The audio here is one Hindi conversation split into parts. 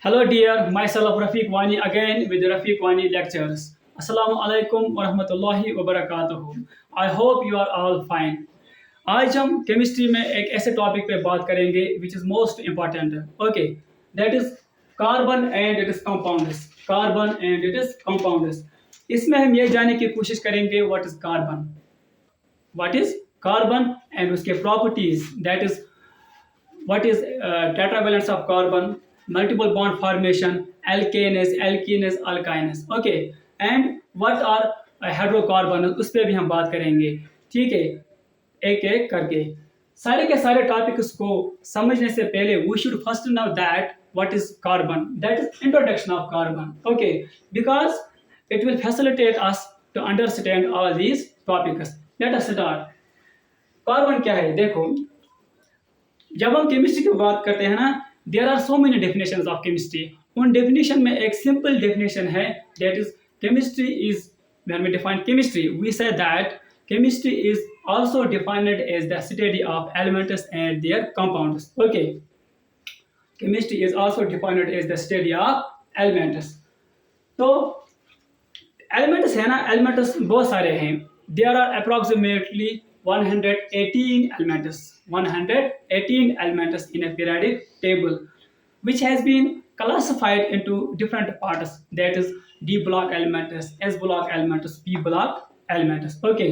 Hello dear, myself Rafiq Wani again with Rafiq Wani lectures. Assalamu alaikum wa rahmatullahi wa barakatuhu. I hope you are all fine. आज हम केमिस्ट्री में एक ऐसे टॉपिक पे बात करेंगे which is most important. Okay, that is carbon and it is compounds. Carbon and it is compounds. इसमें हम ये जानने की कोशिश करेंगे व्हाट इज कार्बन एंड उसके properties. That is what is tetravalence of carbon, multiple bond formation, alkanes, alkynes. Okay, and what are hydrocarbon, उस पर भी हम बात करेंगे. ठीक है, एक एक करके सारे के सारे टॉपिक्स को समझने से पहले we should first know that what is carbon. That is introduction of carbon. Okay, because it will facilitate us to understand all these topics. Let us start. Carbon क्या है? देखो, जब हम केमिस्ट्री की बात करते हैं ना, there are so many definitions of chemistry. उन डेफिनेशन में एक सिंपल डेफिनेशन है, that is chemistry is, when we define chemistry we say that chemistry is also defined as the study of elements and their compounds. Okay, chemistry is also defined as the study of elements. तो एलिमेंट्स है ना, एलिमेंट्स बहुत सारे हैं. There are approximately 118 elements in a periodic table, which has been classified into different parts. That is D block elements, S block elements, P block elements. Okay,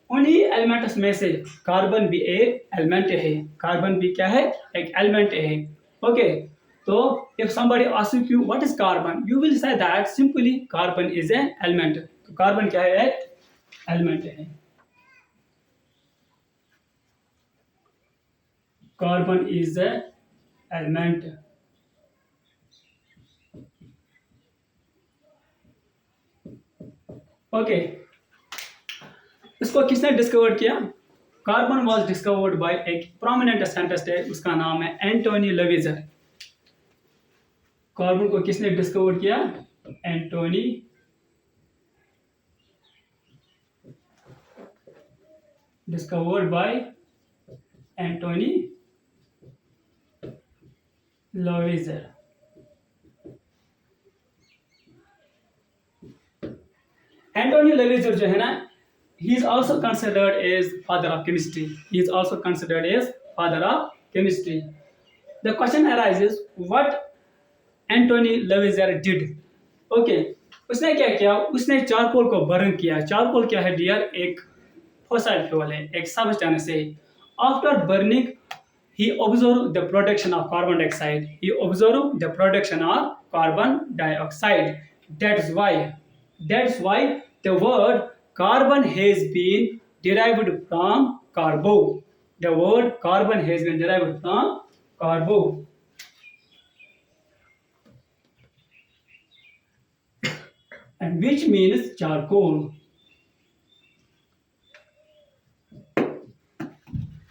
उन्हीं elements में से कार्बन भी एक element है. कार्बन भी क्या है? एक element है. Okay, so if somebody asks you what is carbon, you will say that simply carbon is an element. तो कार्बन क्या है? एक element है. Carbon is a element. Okay, इसको किसने डिस्कवर किया? कार्बन वॉज डिस्कवर्ड बाय एक प्रोमिनेंट साइंटिस्ट है, उसका नाम है एंटोनी लवेजर. कार्बन को किसने डिस्कवर किया? Antoine discovered by Antoine Lavoisier. Antoine Lavoisier जो है ना, he is also considered as father of chemistry. He is also considered as father of chemistry. The question arises, what Antony Lavoisier did? Okay, उसने क्या किया? उसने चारकोल को बर्न किया. चारकोल क्या है डियर? एक फॉसिल फ्यूल है, एक सब्सटेंस है. After burning he observed the production of carbon dioxide. He observed the production of carbon dioxide. That's why the word carbon has been derived from carbo. The word carbon has been derived from carbo. And which means charcoal.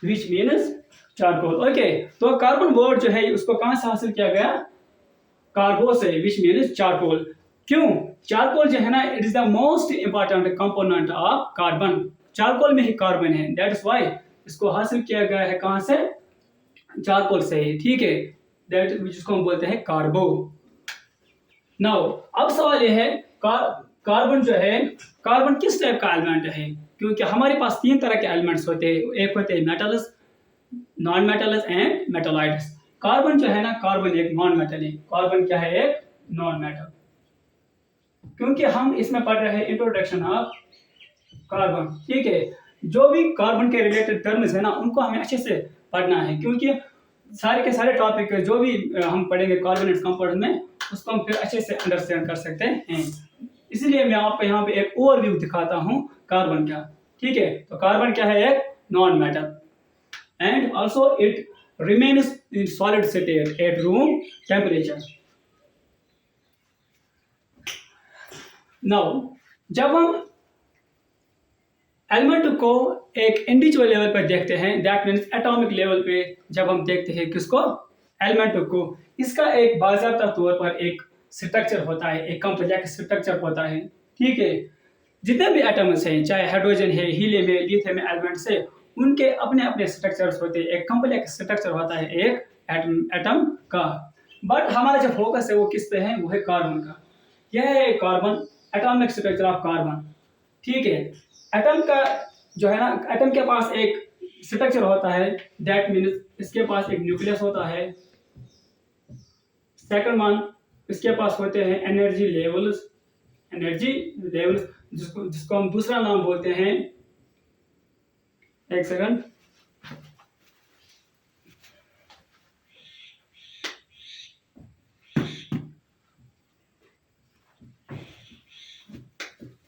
Which means charcoal. Okay, तो कार्बन वर्ड जो है उसको कहां से हासिल किया गया? कार्बो से, विच मीन्स चारकोल. क्यों? चारकोल जो है ना, it is the most important component of carbon. Charcoal में ही कार्बन है, दैट इज व्हाई इसको हासिल किया गया है कहां से? चारकोल से ही. ठीक है, दैट जिसको हम बोलते हैं कार्बो. नाउ अब सवाल यह है, कार्बन जो है, कार्बन किस टाइप का एलिमेंट है? क्योंकि हमारे पास तीन तरह के एलिमेंट्स होते हैं. एक होते हैं metals, non metals and metalloids. Carbon जो है ना, कार्बन एक नॉन मेटल है. कार्बन क्या है? एक नॉन मेटल. क्योंकि हम इसमें पढ़ रहे हैं इंट्रोडक्शन ऑफ कार्बन. ठीक है, जो भी कार्बन के रिलेटेड टर्म्स है ना, उनको हमें अच्छे से पढ़ना है, क्योंकि सारे के सारे टॉपिक जो भी हम पढ़ेंगे कार्बन एंड कंपाउंड में, उसको हम फिर अच्छे से अंडरस्टैंड कर सकते हैं. इसलिए मैं आपको यहाँ पे एक ओवरव्यू दिखाता हूँ कार्बन का. ठीक है, तो कार्बन क्या है? एक non metal. And also it remains in solid state at room temperature. Now, जब हम एलिमेंट को एक इंडिविजुअल लेवल पर देखते हैं, दैट मीन्स एटॉमिक लेवल पे जब हम देखते हैं किसको? एलिमेंट को, इसका एक बाज़ाब्ता तौर पर एक स्ट्रक्चर होता है, एक कॉम्प्लेक्स स्ट्रक्चर होता है. ठीक है, जितने भी एटम्स हैं, चाहे हाइड्रोजन है, हीलियम है, लिथियम एलिमेंट्स है, उनके अपने अपने स्ट्रक्चर्स होते हैं. एक कॉम्प्लेक्स स्ट्रक्चर होता है एक एटम का. बट हमारा जो फोकस है वो किस पे है, वो है कार्बन का। यह है carbon, atomic structure of carbon. ठीक है, एटम का जो है ना, एटम के पास एक स्ट्रक्चर होता है, दैट मीन्स इसके पास एक न्यूक्लियस होता है। सेकंड वन, इसके पास होते हैं एनर्जी लेवल्स, जिसको जिसको हम दूसरा नाम बोलते हैं, एक सेकंड,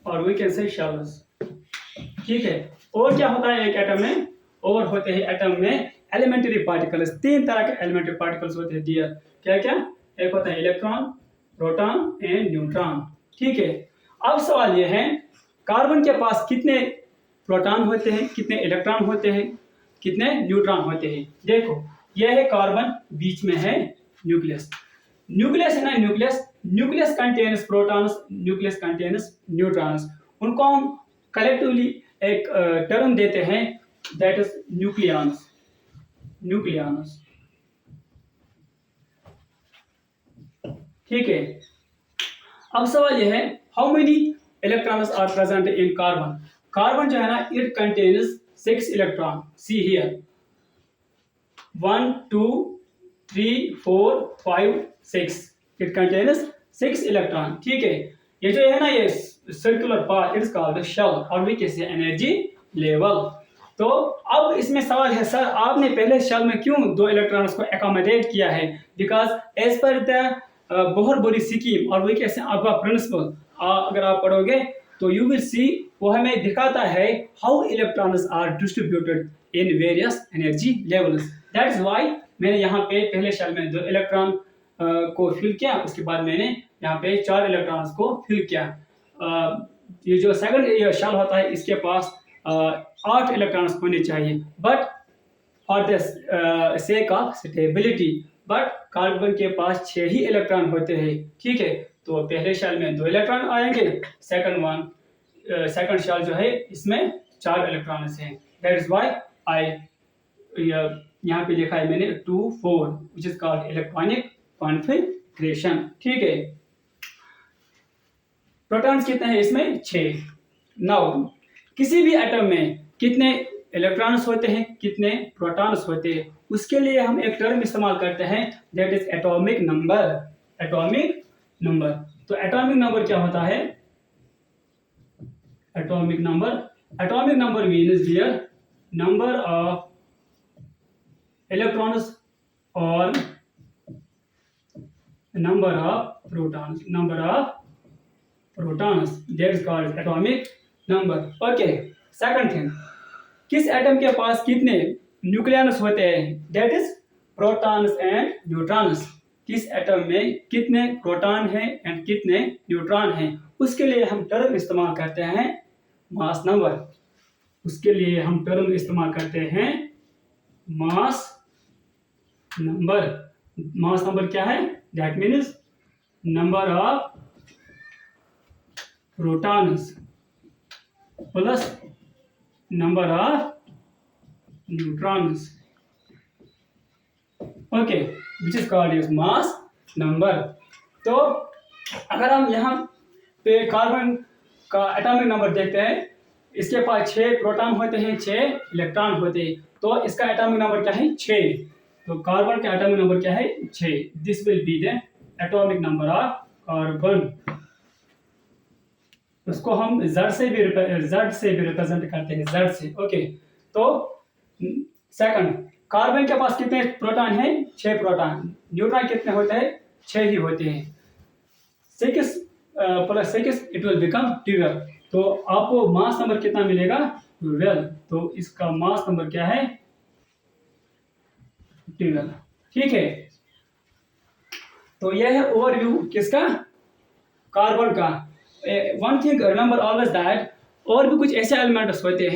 और वी कैन से शेल्स। ठीक है, और क्या होता है एक एटम में, और होते हैं एटम में एलिमेंट्री पार्टिकल्स। तीन तरह के एलिमेंट्री पार्टिकल्स होते हैं डियर, क्या क्या, एक होता है इलेक्ट्रॉन, प्रोटॉन एंड न्यूट्रॉन। ठीक है, अब सवाल यह है कार्बन के पास कितने प्रोटॉन होते हैं, कितने इलेक्ट्रॉन होते हैं, कितने न्यूट्रॉन होते हैं। देखो यह है कार्बन, बीच में है न्यूक्लियस, न्यूक्लियस है ना, nucleus contains protons, nucleus contains neutrons. उनको हम कलेक्टिवली एक टर्म देते हैं, दैट इज न्यूक्लियॉन्स। ठीक है, अब सवाल यह है how many electrons are present in carbon. Carbon जो है ना, it contains 6 electron, see here 1 2 3 4 5 6, it contains 6 electron. ठीक है, ये जो है ना, ये circular part it's called shell, और भी कैसे एनर्जी लेवल। तो अब इसमें सवाल है सर आपने पहले शेल में क्यों 2 इलेक्ट्रॉन्स को एकोमोडेट किया है, बिकॉज एज पर द बहुत बड़ी स्कीम और वही कैसे आपका प्रिंसिपल अगर आप पढ़ोगे तो यू विल सी, वो हमें दिखाता है how electrons are distributed in various energy levels. That's why मैंने यहाँ पे पहले शेल में 2 इलेक्ट्रॉन को फिल किया, उसके बाद मैंने यहाँ पे 4 इलेक्ट्रॉन्स को फिल किया। ये जो सेकंड शेल होता है इसके पास 8 इलेक्ट्रॉन्स होने चाहिए, but for the sake of stability, but carbon के पास 6 ही इलेक्ट्रॉन होते हैं। ठीक है, तो पहले शेल में 2 इलेक्ट्रॉन आएंगे, सेकंड शेल जो है इसमें 4 इलेक्ट्रॉन हैं। दैट इज व्हाई आई यहाँ पे लिखा है मैंने 2 4 which is called electronic configuration. ठीक है, प्रोटॉन्स कितने हैं इसमें, 6। नाउ किसी भी एटम में कितने इलेक्ट्रॉन्स होते हैं, कितने प्रोटॉन्स होते हैं, उसके लिए हम एक टर्म इस्तेमाल करते हैं, दैट इज एटॉमिक नंबर। तो एटॉमिक नंबर क्या होता है, atomic number means dear number of electrons और number of protons, that is called atomic number. Okay, second thing, किस एटम के पास कितने न्यूक्लियस होते हैं, that is protons and neutrons. किस एटम में कितने प्रोटॉन हैं एंड कितने न्यूट्रॉन हैं, उसके लिए हम टर्म इस्तेमाल करते हैं मास नंबर। मास नंबर क्या है, that means number of protons plus number of neutrons, okay, which is called as mass number. तो अगर हम यहाँ पे कार्बन का एटॉमिक नंबर देखते हैं, इसके पास 6 प्रोटॉन होते हैं, 6 इलेक्ट्रॉन होते हैं, तो इसका एटॉमिक नंबर क्या है, 6। तो कार्बन का एटॉमिक नंबर क्या है, 6। This will be the atomic number of carbon. उसको हम Z से भी रिप्रेजेंट करते हैं, Z से। ओके, तो सेकंड, कार्बन के पास कितने प्रोटॉन हैं, 6 प्रोटॉन। न्यूट्रॉन कितने होते हैं, 6 ही होते हैं। 6 प्लस 6 इट विल बिकम 12। तो आपको मास नंबर कितना मिलेगा, 12। तो इसका मास नंबर क्या है, 12। ठीक है, तो यह है ओवरव्यू किसका, कार्बन का। One thing remember always that, और भी कुछ ऐसे एलिमेंट्स होते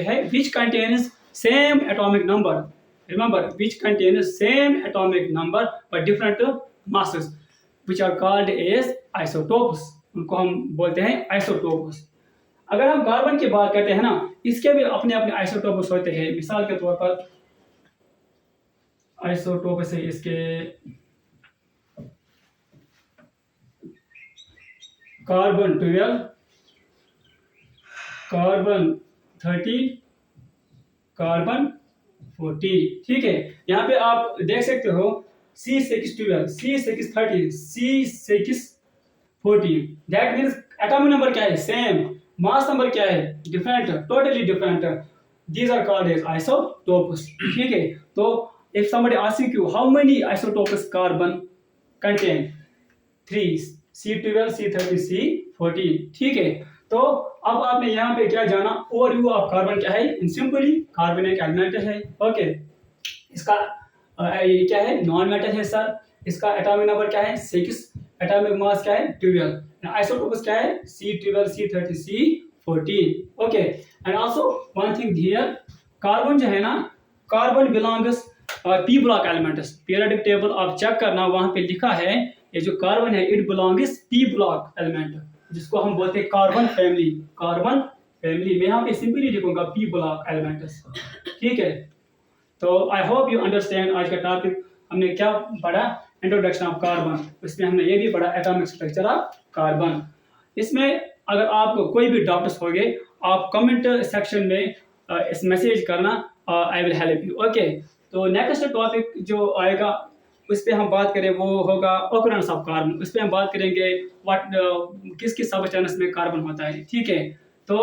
हैं which contains same atomic number. Remember, which contains same atomic number but different masses, which are called as isotopes. उनको हम बोलते हैं आइसोटोप्स। अगर हम कार्बन की बात करते हैं ना, इसके भी अपने अपने आइसोटोप्स होते हैं। मिसाल के तौर पर आइसोटोप्स है इसके कार्बन 12, कार्बन 13, कार्बन 14। ठीक है, यहाँ पे आप देख सकते हो C612, C613, C614। That means atomic number क्या है, सेम। मास नंबर क्या है, different, totally different. These are called as isotopes. ठीक है, तो if somebody ask you how many isotopes carbon contain, 3, C12, C13, C14। ठीक है, तो अब आपने यहाँ पे क्या जाना, ओवरव्यू ऑफ कार्बन क्या है, इन सिंपली कार्बन एक एलिमेंट है। ओके, इसका ये क्या है, नॉन मेटल है सर। इसका एटॉमिक नंबर क्या है, 6, एटॉमिक मास क्या है, 12। आइसोटोप्स क्या है, C12, C13, C14। Okay, and also one thing here, carbon जो है ना, carbon belongs P block elements. Periodic table आप चेक करना, वहां पे लिखा है ये जो कार्बन है it belongs P block element, जिसको हम बोलते हैं कार्बन फैमिली। कार्बन फैमिली में यहाँ पे सिंपली लिखूंगा पी ब्लॉक एलिमेंट्स। ठीक है, तो आई होप यू अंडरस्टैंड। आज का टॉपिक हमने क्या पढ़ा, इंट्रोडक्शन ऑफ कार्बन। इसमें हमने ये भी पढ़ा एटॉमिक स्ट्रक्चर ऑफ कार्बन। इसमें अगर आपको कोई भी डाउट्स हो गए, आप कमेंट सेक्शन में इस मैसेज करना, I will help you. Okay, तो नेक्स्ट टॉपिक जो आएगा उस पर हम बात करें, वो होगा ऑकरेंस ऑफ कार्बन। उस पर हम बात करेंगे व्हाट किस किस सबस्टेंस में कार्बन होता है। ठीक है, तो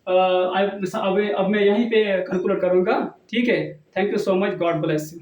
अब मैं यहीं पे कंक्लूड करूंगा। ठीक है, thank you so much, God bless you.